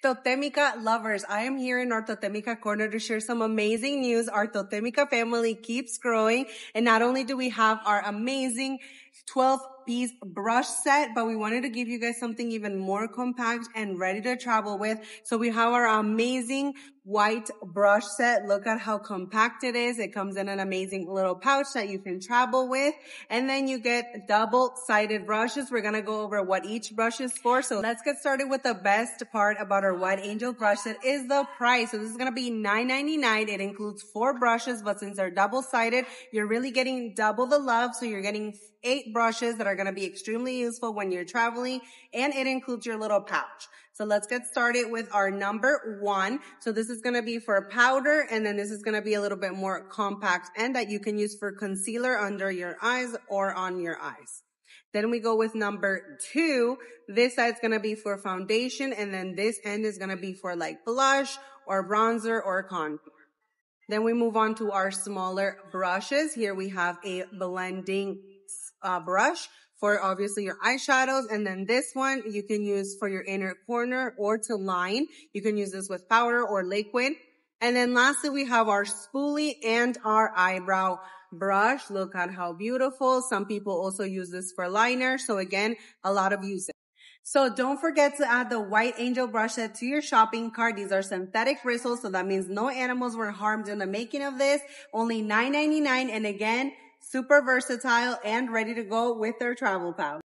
Totemica lovers, I am here in our Totemica corner to share some amazing news. Our Totemica family keeps growing, and not only do we have our amazing 12-piece brush set, but we wanted to give you guys something even more compact and ready to travel with. So we have our amazing white brush set. Look at how compact it is. It comes in an amazing little pouch that you can travel with. And then you get double-sided brushes. We're going to go over what each brush is for. So let's get started with the best part about our White Angel brush set is the price. So this is going to be $9.99. It includes 4 brushes, but since they're double-sided, you're really getting double the love. So you're getting 8 brushes that are going to be extremely useful when you're traveling, and it includes your little pouch. So let's get started with our number 1. So this is going to be for powder, and then this is going to be a little bit more compact and that you can use for concealer under your eyes or on your eyes. Then we go with number 2. This side's going to be for foundation, and then this end is going to be for like blush or bronzer or contour. Then we move on to our smaller brushes. Here we have a blending brush for obviously your eyeshadows, and then this one you can use for your inner corner or to line. You can use this with powder or liquid. And then lastly, we have our spoolie and our eyebrow brush. Look at how beautiful. Some people also use this for liner. So again, a lot of usage. So don't forget to add the White Angel brush set to your shopping cart. These are synthetic bristles, so that means no animals were harmed in the making of this. Only $9.99, and again, super versatile and ready to go with their travel pouch.